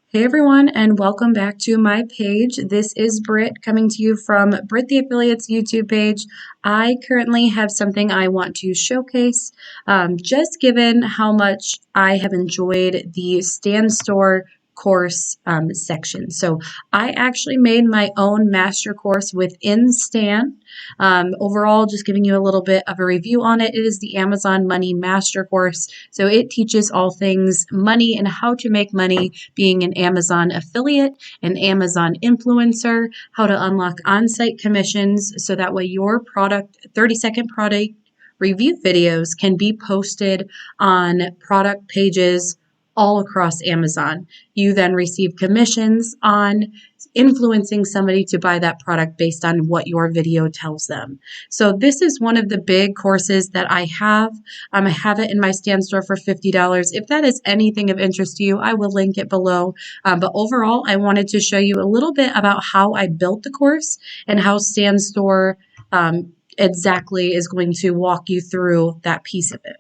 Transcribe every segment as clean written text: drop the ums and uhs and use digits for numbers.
Hey everyone, and welcome back to my page. This is Britt coming to you from Britt the Affiliates YouTube page. I currently have something I want to showcase. Just given how much I have enjoyed the Stan Store course section. So I actually made my own master course within Stan. Overall, just giving you a little bit of a review on it. It is the Amazon Money Master Course. So it teaches all things money and how to make money being an Amazon affiliate, an Amazon influencer, how to unlock on-site commissions so that way your product, 30-second product review videos can be posted on product pages all across Amazon. You then receive commissions on influencing somebody to buy that product based on what your video tells them. So this is one of the big courses that I have. I have it in my Stan Store for $50. If that is anything of interest to you, I will link it below. But overall, I wanted to show you a little bit about how I built the course and how Stan Store exactly is going to walk you through that piece of it.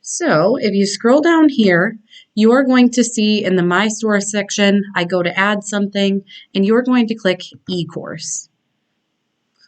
So if you scroll down here, you are going to see in the My Store section, I go to add something, and you're going to click eCourse.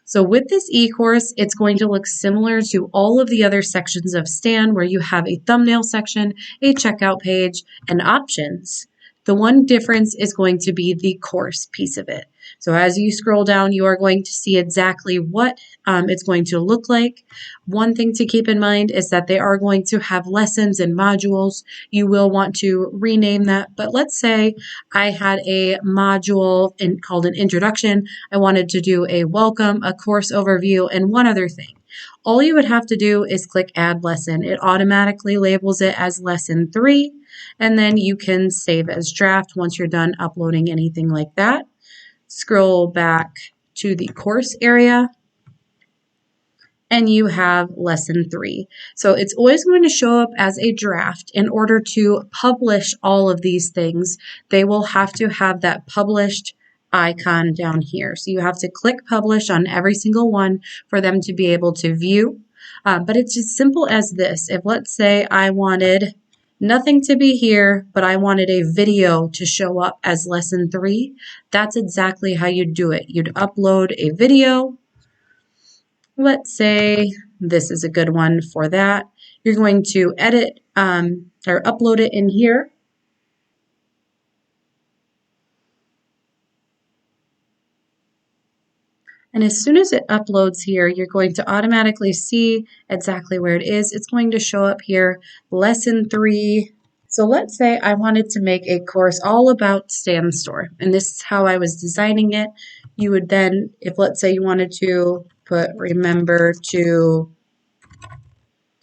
So with this eCourse, it's going to look similar to all of the other sections of Stan where you have a thumbnail section, a checkout page, and options. The one difference is going to be the course piece of it. So as you scroll down, you are going to see exactly what it's going to look like. One thing to keep in mind is that they are going to have lessons and modules. You will want to rename that. But let's say I had a module called an introduction. I wanted to do a welcome, a course overview, and one other thing. All you would have to do is click add lesson. It automatically labels it as lesson 3, and then you can save as draft once you're done uploading anything like that. Scroll back to the course area, and you have lesson 3. So it's always going to show up as a draft. In order to publish all of these things, they will have to have that published icon down here. So you have to click publish on every single one for them to be able to view. But it's as simple as this. If let's say I wanted nothing to be here, but I wanted a video to show up as lesson 3, that's exactly how you'd do it. You'd upload a video. Let's say this is a good one for that. You're going to edit or upload it in here. And as soon as it uploads here, you're going to automatically see exactly where it is. It's going to show up here, lesson 3. So let's say I wanted to make a course all about Stan Store, and this is how I was designing it. You would then, if let's say you wanted to put remember to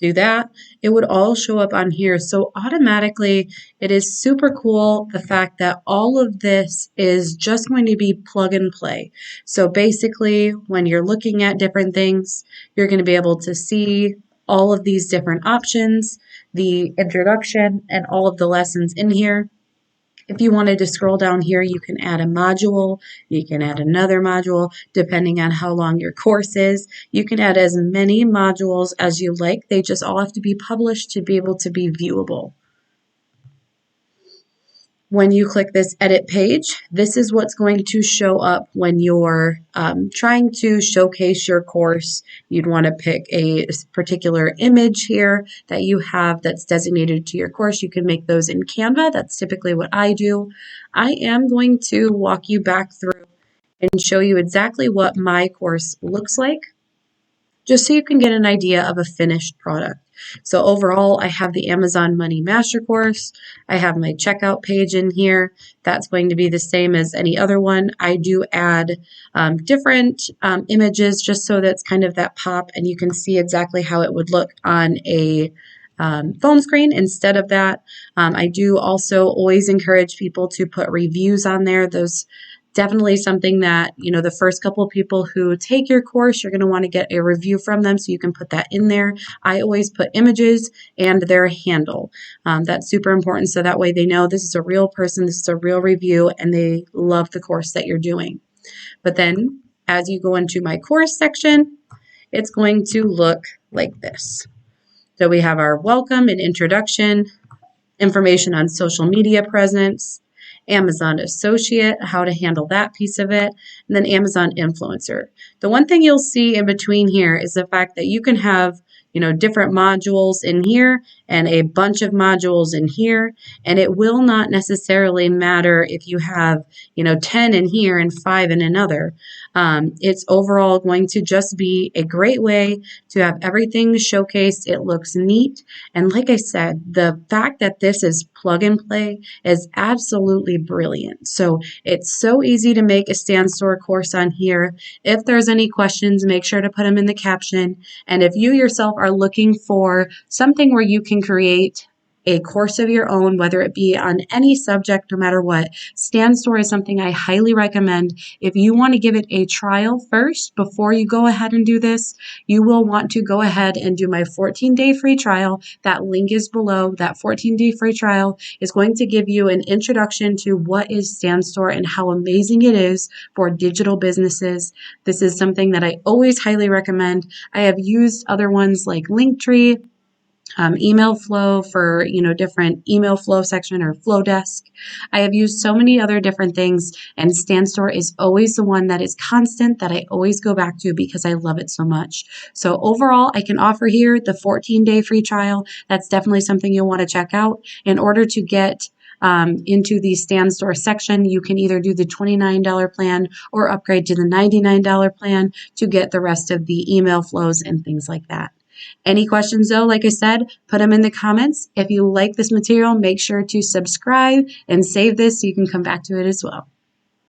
do that, it would all show up on here. So automatically, it is super cool the fact that all of this is just going to be plug and play. So basically, when you're looking at different things, you're going to be able to see all of these different options, the introduction, and all of the lessons in here. If you wanted to scroll down here, you can add a module, you can add another module, depending on how long your course is. You can add as many modules as you like. They just all have to be published to be able to be viewable. When you click this edit page, this is what's going to show up when you're trying to showcase your course. You'd want to pick a particular image here that you have that's designated to your course. You can make those in Canva. That's typically what I do. I am going to walk you back through and show you exactly what my course looks like, just so you can get an idea of a finished product. So overall, I have the Amazon Money Master Course. I have my checkout page in here. That's going to be the same as any other one. I do add different images just so that's kind of that pop, and you can see exactly how it would look on a phone screen instead of that. I do also always encourage people to put reviews on there. Those definitely something that, the first couple of people who take your course, you're going to want to get a review from them, so you can put that in there. I always put images and their handle. That's super important, so that way they know this is a real person, this is a real review, and they love the course that you're doing. But then as you go into my course section, it's going to look like this. So we have our welcome and introduction, information on social media presence, Amazon Associate, how to handle that piece of it, and then Amazon Influencer. The one thing you'll see in between here is the fact that you can have different modules in here and a bunch of modules in here, and it will not necessarily matter if you have 10 in here and 5 in another. It's overall going to just be a great way to have everything showcased. It looks neat, and like I said, the fact that this is plug and play is absolutely brilliant. So it's so easy to make a StanStore course on here. If there's any questions, make sure to put them in the caption. And if you yourself are looking for something where you can create a course of your own, whether it be on any subject, no matter what, StanStore is something I highly recommend. If you want to give it a trial first before you go ahead and do this, you will want to go ahead and do my 14-day free trial. That link is below. That 14-day free trial is going to give you an introduction to what is StanStore and how amazing it is for digital businesses. This is something that I always highly recommend. I have used other ones like Linktree, email flow for different email flow section or Flowdesk. I have used so many other different things, and StanStore is always the one that is constant that I always go back to because I love it so much. So overall, I can offer here the 14-day free trial. That's definitely something you'll want to check out. In order to get into the StanStore section, you can either do the $29 plan or upgrade to the $99 plan to get the rest of the email flows and things like that. Any questions though, like I said, put them in the comments. If you like this material, make sure to subscribe and save this so you can come back to it as well.